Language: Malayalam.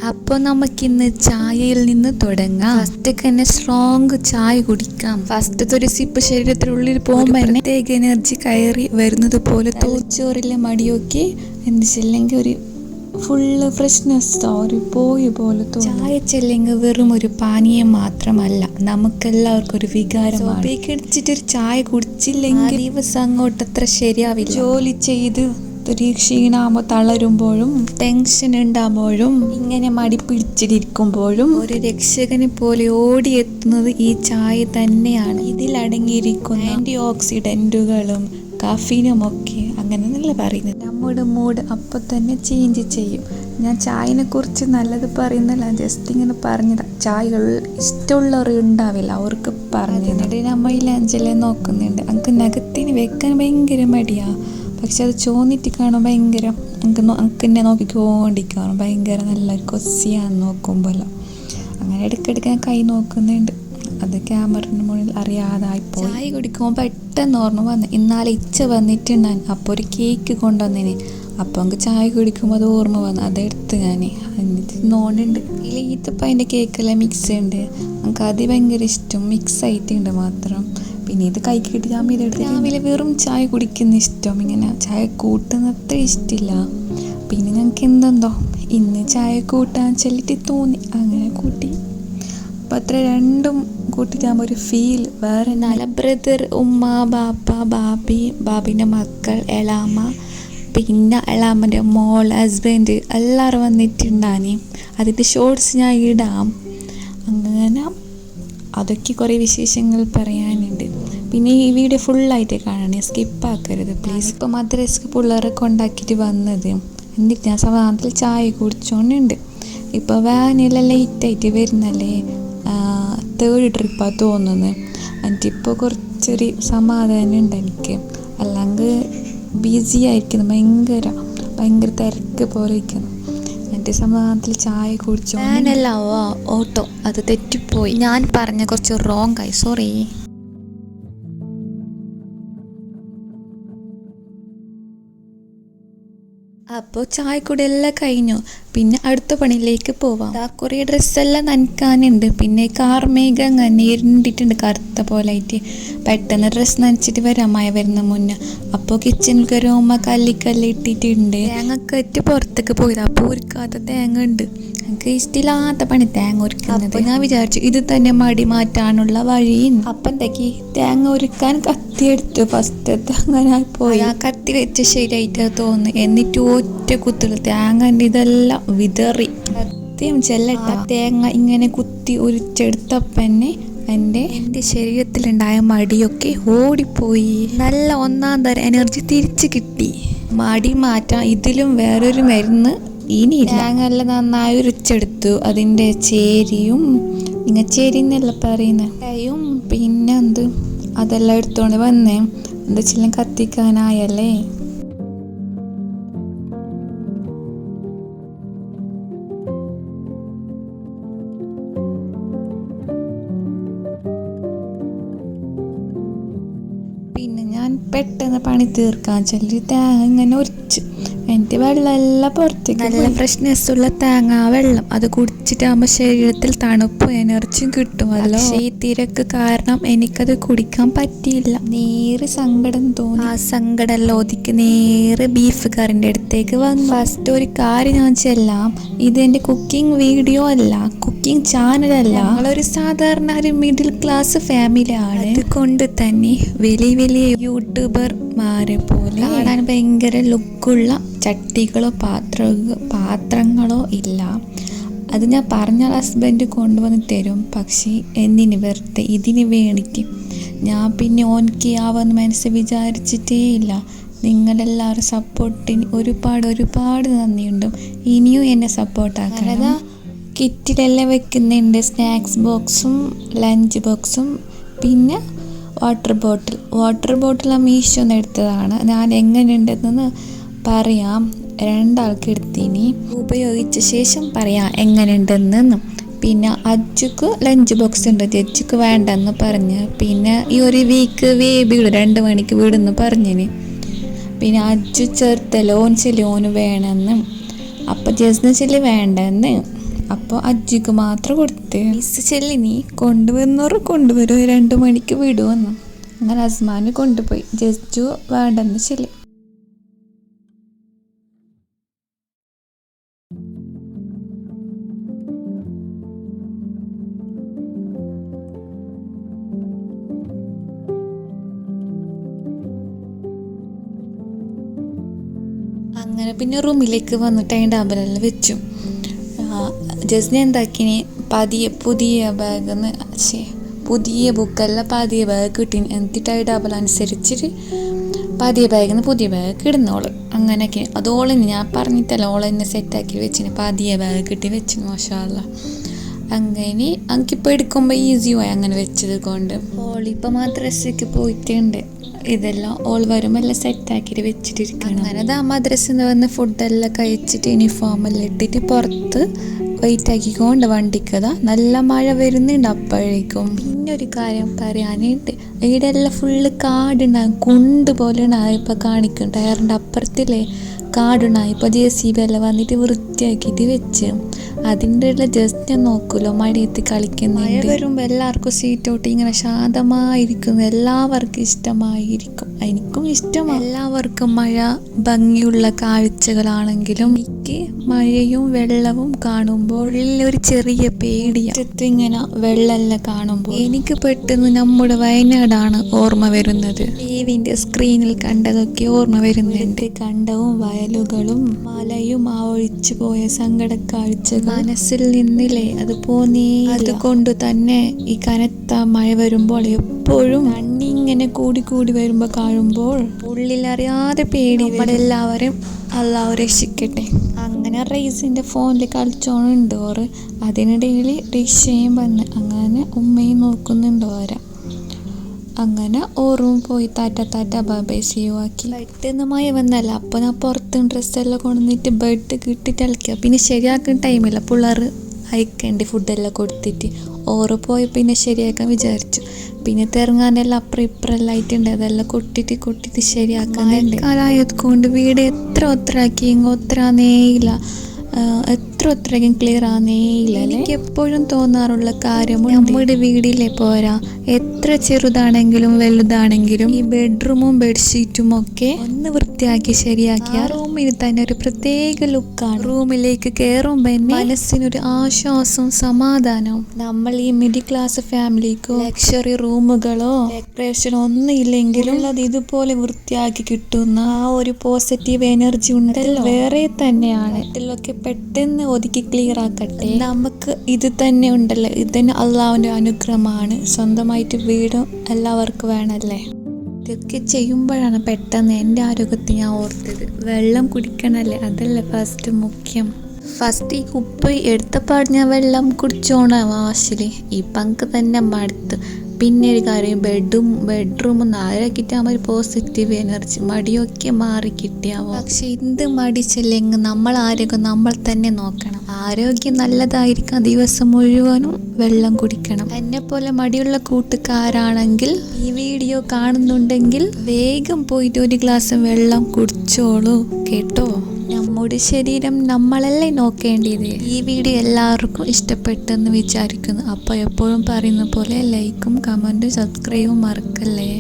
അപ്പോൾ നമുക്കിന്ന് ചായയിൽ നിന്ന് തുടങ്ങാം. ഫസ്റ്റ് തന്നെ സ്ട്രോങ് ചായ കുടിക്കാം. ഫസ്റ്റത്തെ ഒരു സിപ്പ് ശരീരത്തിനുള്ളിൽ പോകുമ്പോൾ പ്രത്യേക എനർജി കയറി വരുന്നത് പോലെ തോച്ചോറിലെ മടിയൊക്കെ എന്തില്ലെങ്കിൽ ഒരു ഫുള്ള് ഫ്രഷ്നെസ് ഒരു പോയി പോലെ തോന്നും. ചായ ചെല്ലെങ്കിൽ വെറും ഒരു പാനീയം മാത്രമല്ല, നമുക്കെല്ലാവർക്കും ഒരു വികാരമാണ്. അടിച്ചിട്ടൊരു ചായ കുടിച്ചില്ലെങ്കിൽ ദിവസം അങ്ങോട്ട് അത്ര ശരിയാവില്ല. ജോലി ചെയ്ത് ഒരു ക്ഷീണാകുമ്പോൾ തളരുമ്പോഴും ടെൻഷൻ ഉണ്ടാകുമ്പോഴും ഇങ്ങനെ മടി പിടിച്ചിരിക്കുമ്പോഴും ഒരു രക്ഷകനെ പോലെ ഓടിയെത്തുന്നത് ഈ ചായ തന്നെയാണ്. ഇതിലടങ്ങിയിരിക്കുന്ന ആൻറ്റി ഓക്സിഡൻറ്റുകളും കഫീനുമൊക്കെ അങ്ങനെ നല്ല പറയുന്നത് നമ്മുടെ മൂഡ് അപ്പോൾ തന്നെ ചേഞ്ച് ചെയ്യും. ഞാൻ ചായനെ കുറിച്ച് നല്ലത് പറയുന്നില്ല, ജസ്റ്റ് ഇങ്ങനെ പറഞ്ഞതാ. ചായകൾ ഇഷ്ടമുള്ളവർ ഉണ്ടാവില്ല, അവർക്ക് പറഞ്ഞിട്ട് നമ്മൾ ഈ ലഞ്ചെല്ലാം നോക്കുന്നുണ്ട്. എനിക്ക് നഖത്തിന് വെക്കാൻ ഭയങ്കര മടിയാണ്, പക്ഷെ അത് ചോന്നിട്ട് കാണാൻ ഭയങ്കര എനിക്ക് എന്നെ നോക്കിക്കൊണ്ടിരിക്കണം. ഭയങ്കര നല്ലൊരു കൊസിയാന്ന് നോക്കുമ്പോൾ അങ്ങനെ ഇടയ്ക്കിടയ്ക്ക് ഞാൻ കൈ നോക്കുന്നുണ്ട്. അത് ക്യാമറയുടെ മുന്നിൽ അറിയാതായിപ്പോയി. ചായ കുടിക്കുമ്പോൾ പെട്ടെന്ന് ഓർമ്മ വന്ന് ഇന്നാലെ ഇച്ച വന്നിട്ടുണ്ടായിരുന്നു. അപ്പോൾ ഒരു കേക്ക് കൊണ്ടുവന്നേന്. അപ്പോൾ എനിക്ക് ചായ കുടിക്കുമ്പോൾ അത് ഓർമ്മ വന്നു. അതെടുത്ത് ഞാൻ എന്നിട്ട് നോണ്ടുണ്ട്. ഇതിൽ ഈത്തപ്പം അതിൻ്റെ കേക്കെല്ലാം മിക്സ് ഉണ്ട്. എനിക്ക് അത് ഭയങ്കര ഇഷ്ടം, മിക്സ് ആയിട്ടുണ്ട് മാത്രം. പിന്നെ ഇത് കൈ കിട്ടിയാകുമ്പോൾ ഇതെടുത്ത് രാവിലെ വെറും ചായ കുടിക്കുന്ന ഇഷ്ടം, ഇങ്ങനെ ചായ കൂട്ടുന്നത്ര ഇഷ്ടമില്ല. പിന്നെ ഞങ്ങൾക്ക് എന്തെന്തോ ഇന്ന് ചായ കൂട്ടാൻ ചൊല്ലിട്ട് തോന്നി, അങ്ങനെ കൂട്ടി. അപ്പം അത്ര രണ്ടും കൂട്ടിയിട്ടാകുമ്പോൾ ഒരു ഫീൽ വേറെ. നല്ല ബ്രദർ, ഉമ്മ, ബാപ്പ, ബാബി, ബാബിൻ്റെ മക്കൾ, എളാമ്മ, പിന്നെ എളാമ്മൻ്റെ മോൾ, ഹസ്ബൻഡ് എല്ലാവരും വന്നിട്ടുണ്ടാനി. അതിൻ്റെ ഷോർട്സ് ഞാൻ ഇടാം. അങ്ങനെ അതൊക്കെ കുറേ വിശേഷങ്ങൾ പറയാനുണ്ട്. പിന്നെ ഈ വീഡിയോ ഫുള്ളായിട്ട് കാണണേ, സ്കിപ്പാക്കരുത് പ്ലീസ്. ഇപ്പോൾ മദ്രസക്ക് പിള്ളേരെ കൊണ്ടാക്കിയിട്ട് വന്നത്, എന്നിട്ട് ഞാൻ സമാധാനത്തിൽ ചായ കുടിച്ചോണ്ടുണ്ട്. ഇപ്പോൾ വാനിലെല്ലാം ലേറ്റായിട്ട് വരുന്നല്ലേ, 3rd ട്രിപ്പാണ് തോന്നുന്നത്. എന്നിട്ടിപ്പോൾ കുറച്ചൊരു സമാധാനം ഉണ്ട് എനിക്ക്. അല്ലെങ്കിൽ ബിസി ആയിരിക്കുന്നു, ഭയങ്കര തിരക്ക് പോലെ ഇരിക്കുന്നു. എന്നിട്ട് സമാധാനത്തിൽ ചായ കുടിച്ചോ. ഞാനല്ല ഓട്ടോ, അത് തെറ്റിപ്പോയി. ഞാൻ പറഞ്ഞ കുറച്ച് റോങ് ആയി, സോറി. അപ്പോൾ ചായക്കൂടെ എല്ലാം കഴിഞ്ഞു. പിന്നെ അടുത്ത പണിയിലേക്ക് പോവാം. കുറേ ഡ്രസ്സെല്ലാം നനയ്ക്കാനുണ്ട്. പിന്നെ കാർമേഘം അങ്ങനെ ഇരുണ്ടിട്ടുണ്ട് കറുത്ത പോലെ ആയിട്ട്. പെട്ടെന്ന് ഡ്രസ്സ് നനച്ചിട്ട് വരാം മഴ വരുന്ന മുന്നേ. അപ്പോൾ കിച്ചണിൽ കയറുമ്പോൾ കല്ലി ഇട്ടിട്ടുണ്ട്. തേങ്ങക്കറ്റ് പുറത്തേക്ക് പോയത്. അപ്പോൾ ഒരുക്കാത്ത തേങ്ങ ഉണ്ട്. എനിക്ക് ഇഷ്ടമില്ലാത്ത പണി തേങ്ങ ഒരുക്കുന്നത്. അപ്പോൾ ഞാൻ വിചാരിച്ചു ഇത് തന്നെ മടി മാറ്റാനുള്ള വഴി. അപ്പം എന്തൊക്കെ തേങ്ങ ഒരുക്കാൻ കത്തിയെടുത്തു. ഫസ്റ്റത്തെ അങ്ങനെ പോയി. ആ കത്തി വെച്ച് ശരിയായിട്ട് തോന്നി. എന്നിട്ട് ഒറ്റ കുത്തുകൾ തേങ്ങൻ്റെ ഇതെല്ലാം വിതറി. സത്യം ചെല്ലട്ട, തേങ്ങ ഇങ്ങനെ കുത്തി ഉരിച്ചെടുത്തപ്പന്നെ എൻ്റെ ശരീരത്തിലുണ്ടായ മടിയൊക്കെ ഓടിപ്പോയി. നല്ല ഒന്നാം തരം എനർജി തിരിച്ചു കിട്ടി. മടി മാറ്റാൻ ഇതിലും വേറൊരു മരുന്ന് ഇനി തേങ്ങ എല്ലാം നന്നായി ഉരിച്ചെടുത്തു. അതിൻ്റെ ചേരിയും ചേരിന്നല്ല പറയുന്നയും പിന്നെ അതെല്ലാം എടുത്തോണ്ട് വന്നേ. എന്താ വെച്ചാൽ കത്തിക്കാനായല്ലേ. പിന്നെ ഞാൻ പെട്ടെന്ന് പണി തീർക്കാൻ ചൊല്ലി തേങ്ങ ഇങ്ങനെ ഉരിച്ച് എൻ്റെ വെള്ളമെല്ലാം പുറത്തേക്ക്. നല്ല ഫ്രഷ്നെസ് ഉള്ള തേങ്ങ വെള്ളം അത് കുടിച്ചിട്ടാകുമ്പോൾ ശരീരത്തിൽ തണുപ്പും എനർജിയും കിട്ടുമല്ലോ. പക്ഷേ ഈ തിരക്ക് കാരണം എനിക്കത് കുടിക്കാൻ പറ്റിയില്ല. നേരെ സങ്കടം തോന്നി. ആ സങ്കടം ഒതുക്കി നേരെ ബീഫ് കറിൻ്റെ അടുത്തേക്ക് വന്നു. ഫസ്റ്റ് ഒരു കാര്യം ഞാൻ ചെല്ലാം, ഇതെൻ്റെ കുക്കിംഗ് വീഡിയോ അല്ല, കുക്കിംഗ് ചാനലല്ല. ഞങ്ങളൊരു സാധാരണ ഒരു മിഡിൽ ക്ലാസ് ഫാമിലിയാണ്. അതുകൊണ്ട് തന്നെ വലിയ യൂട്യൂബർമാരെ പോലെ കാണാൻ ഭയങ്കര ലുക്കുള്ള ചട്ടികളോ പാത്രങ്ങളോ ഇല്ല. അത് ഞാൻ പറഞ്ഞാൽ ഹസ്ബൻഡ് കൊണ്ടുവന്ന് തരും. പക്ഷേ എന്തിന് വെറുതെ ഇതിന് വേണ്ടിയിട്ട് ഞാൻ പിന്നെ ഓൻക്ക് ആവാന്ന് മനസ്സിൽ വിചാരിച്ചിട്ടേ ഇല്ല. നിങ്ങളെല്ലാവരും സപ്പോർട്ടിന് ഒരുപാട് നന്ദിയുണ്ട്. ഇനിയും എന്നെ സപ്പോർട്ടാക്കണം. കിറ്റിലെല്ലാം വെക്കുന്നുണ്ട്, സ്നാക്സ് ബോക്സും ലഞ്ച് ബോക്സും പിന്നെ വാട്ടർ ബോട്ടിൽ ആ മീഷോന്ന് എടുത്തതാണ്. ഞാൻ എങ്ങനെയുണ്ടെന്ന് പറയാം. 2 ആൾക്ക് എടുത്തിനി, ഉപയോഗിച്ച ശേഷം പറയാം എങ്ങനെയുണ്ടെന്ന്. പിന്നെ അജ്ജുക്ക് ലഞ്ച് ബോക്സ് ഉണ്ട്, ജജ്ജുക്ക് വേണ്ടെന്ന് പറഞ്ഞ്. പിന്നെ ഈ ഒരു വീക്ക് വീട് 2 മണിക്ക് വീടെന്ന് പറഞ്ഞിന്. പിന്നെ അജ്ജു ചേർത്തലോൻ ചെല്ലോന് വേണമെന്ന്. അപ്പം ജസ്ന ചെല്ലി വേണ്ടെന്ന്. അപ്പോൾ അജ്ജിക്ക് മാത്രം കൊടുത്ത് മിസ് ചെല്ലി നീ കൊണ്ടുവന്നോറ് കൊണ്ടുവരും 2 മണിക്ക് വിടുമെന്ന്. അങ്ങനെ അസ്മാന് കൊണ്ടുപോയി. ജസ്ജു വേണ്ടെന്ന് ചെല്ലി. അങ്ങനെ പിന്നെ റൂമിലേക്ക് വന്നിട്ട് അതിൻ്റെ ടേബിളെല്ലാം വെച്ചു. ജസ്ന എന്താക്കിനി പുതിയ ബാഗെന്ന് പുതിയ ബുക്കെല്ലാം പതിയ ബാഗ് കിട്ടി. എന്നിട്ട് ആ ടേബിൾ അനുസരിച്ചിട്ട് പതിയ ബാഗിന്ന് പുതിയ ബാഗ് ഇടുന്നോള്. അങ്ങനെയൊക്കെ അതോളിന് ഞാൻ പറഞ്ഞിട്ടല്ല, ഓളെന്നെ സെറ്റാക്കി വെച്ചിന്. പതിയ ബാഗ് കിട്ടി വെച്ചിന്. മാഷാ അല്ലാ. അങ്ങനെ എനിക്കിപ്പോൾ എടുക്കുമ്പോൾ ഈസിയായി അങ്ങനെ വെച്ചത് കൊണ്ട്. ഓളിപ്പോൾ മദ്രസയ്ക്ക് പോയിട്ടുണ്ട്. ഇതെല്ലാം ഓൾ വരുമ്പോൾ എല്ലാം സെറ്റാക്കിയിട്ട് വെച്ചിട്ടിരിക്കണം. അങ്ങനെ മദ്രസയിൽ നിന്ന് വന്ന് ഫുഡെല്ലാം കഴിച്ചിട്ട് യൂണിഫോമെല്ലാം ഇട്ടിട്ട് പുറത്ത് വെയിറ്റ് ആക്കിക്കൊണ്ട് വണ്ടിക്കതാ നല്ല മഴ വരുന്നുണ്ട്. അപ്പോഴേക്കും പിന്നെ ഒരു കാര്യം പറയാനായിട്ട്, ഇവിടെ എല്ലാം ഫുള്ള് കാടുണ്ടാകും, കുണ്ട് പോലെ ഉണ്ടാകും. ഇപ്പം കാണിക്കും ടയറിൻ്റെ അപ്പുറത്തില്ലേ കാടുണ്ടാകും. ഇപ്പോൾ JCB എല്ലാം വന്നിട്ട് വൃത്തിയാക്കിയിട്ട് വെച്ച് അതിൻ്റെ ഉള്ള ജസ്റ്റ് നോക്കുമല്ലോ മഴയത്ത് കളിക്കുന്നുണ്ട്. മഴ വരുമ്പോൾ എല്ലാവർക്കും സീറ്റോട്ട് ഇങ്ങനെ ശാന്തമായിരിക്കും, എല്ലാവർക്കും ഇഷ്ടമായിരിക്കും. എനിക്കും ഇഷ്ടമാണ്. എല്ലാവർക്കും മഴ ഭംഗിയുള്ള കാഴ്ചകളാണെങ്കിലും എനിക്ക് മഴയും വെള്ളവും കാണുമ്പോൾ ഒരു ചെറിയ പേടിയാണ്. ഇങ്ങനെ വെള്ളമെല്ലാം കാണുമ്പോൾ എനിക്ക് പെട്ടെന്ന് നമ്മുടെ വയനാടാണ് ഓർമ്മ വരുന്നത്. ടിവിൻ്റെ സ്ക്രീനിൽ കണ്ടതൊക്കെ ഓർമ്മ വരുന്നുണ്ട്. കണ്ടവും വയലുകളും മലയും ആ ഒഴിച്ചു പോയ സങ്കട കാഴ്ചകൾ മനസ്സിൽ നിന്നില്ലേ അത് പോന്നേ. അതുകൊണ്ട് തന്നെ ഈ കനത്ത മഴ വരുമ്പോൾ എപ്പോഴും കണ്ണിങ്ങനെ കൂടി വരുമ്പോൾ കാണുമ്പോൾ ഉള്ളിലറിയാതെ പേടി. എല്ലാവരും അല്ലാഹു രക്ഷിക്കട്ടെ. അങ്ങനെ റൈസിൻ്റെ ഫോണിൽ കളിച്ചോണ്ടുണ്ട് ഓറ്. അതിനിടയിൽ റിക്ഷയും വന്ന് അങ്ങനെ ഉമ്മയും നോക്കുന്നുണ്ട് ഓര. അങ്ങനെ ഓറും പോയി താറ്റ ബൈ സീയു ആക്കി. പെട്ടെന്ന് മഴ വന്നല്ല, അപ്പോൾ ഞാൻ പുറത്ത് ഡ്രസ്സെല്ലാം കൊണ്ടുവന്നിട്ട് ബെഡ് കിട്ടിയിട്ട് കളിക്കുക. പിന്നെ ശരിയാക്കുന്ന ടൈമില്ല, പിള്ളേർ അയക്കേണ്ടി ഫുഡെല്ലാം കൊടുത്തിട്ട് ഓറ് പോയി പിന്നെ ശരിയാക്കാൻ വിചാരിച്ചു. പിന്നെ തിറങ്ങാനെല്ലാം അപ്പുറം ഇപ്പുറമെല്ലാം ആയിട്ടുണ്ട്. അതെല്ലാം കൊട്ടിട്ട് ശരിയാക്കാനുണ്ട്. കാലായത് കൊണ്ട് വീട് എത്ര ആക്കിയെങ്കിൽ ഒത്തരാന്നേയില്ല, എത്രയ്ക്കും ക്ലിയർ ആകുന്നേയില്ല. എനിക്ക് എപ്പോഴും തോന്നാറുള്ള കാര്യം, നമ്മുടെ വീടിലെ പോരാ എത്ര ചെറുതാണെങ്കിലും വലുതാണെങ്കിലും ഈ ബെഡ്റൂമും ബെഡ്ഷീറ്റും ഒക്കെ ഒന്ന് വൃത്തിയാക്കി ശരിയാക്കി ആ റൂമിന് തന്നെ ഒരു പ്രത്യേക ലുക്കാണ്. റൂമിലേക്ക് കയറുമ്പോൾ മനസ്സിനൊരു ആശ്വാസവും സമാധാനവും. നമ്മൾ ഈ മിഡിൽ ക്ലാസ് ഫാമിലിക്കോ ലക്ഷറി റൂമുകളോ ഡെക്കറേഷനോ ഒന്നും ഇല്ലെങ്കിലും അത് ഇതുപോലെ വൃത്തിയാക്കി കിട്ടുന്ന ആ ഒരു പോസിറ്റീവ് എനർജി ഉണ്ടല്ലോ, വേറെ തന്നെയാണ്. ഇതിലൊക്കെ പെട്ടെന്ന് ഒതുക്കി ക്ലിയർ ആക്കട്ടെ. നമുക്ക് ഇത് തന്നെ ഉണ്ടല്ലോ, ഇതന്നെ അള്ളാഹുവിൻ്റെ അനുഗ്രഹമാണ്. സ്വന്തമായിട്ട് വീടും എല്ലാവർക്കും വേണമല്ലേ. ഇതൊക്കെ ചെയ്യുമ്പോഴാണ് പെട്ടെന്ന് എൻ്റെ ആരോഗ്യത്തെ ഞാൻ ഓർത്തത്. വെള്ളം കുടിക്കണല്ലേ, അതല്ലേ ഫസ്റ്റ് മുഖ്യം. ഫസ്റ്റ് ഈ കുപ്പി എടുത്തപ്പാട് ഞാൻ വെള്ളം കുടിച്ചോണ വാശില്. ഇപ്പം എനിക്ക് തന്നെ മടുത്ത്. പിന്നെ ഒരു കാര്യം, ബെഡ്റൂമും നാലാക്കിയിട്ടാകുമ്പോൾ ഒരു പോസിറ്റീവ് എനർജി, മടിയൊക്കെ മാറി കിട്ടിയാവും. പക്ഷെ എന്ത് മടിച്ചില്ലെങ്കിൽ നമ്മൾ ആരോഗ്യം നമ്മൾ തന്നെ നോക്കണം. ആരോഗ്യം നല്ലതായിരിക്കാൻ ദിവസം മുഴുവനും വെള്ളം കുടിക്കണം. എന്നെപ്പോലെ മടിയുള്ള കൂട്ടുകാരാണെങ്കിൽ ഈ വീഡിയോ കാണുന്നുണ്ടെങ്കിൽ വേഗം പോയിട്ട് ഒരു ഗ്ലാസ് വെള്ളം കുടിച്ചോളൂ കേട്ടോ. നമ്മുടെ ശരീരം നമ്മളല്ലേ നോക്കേണ്ടത്. ഈ വീഡിയോ എല്ലാവർക്കും ഇഷ്ടപ്പെട്ടെന്ന് വിചാരിക്കുന്നു. അപ്പോൾ എപ്പോഴും പറയുന്ന പോലെ ലൈക്കും കമൻറ്റും സബ്സ്ക്രൈബും മറക്കല്ലേ.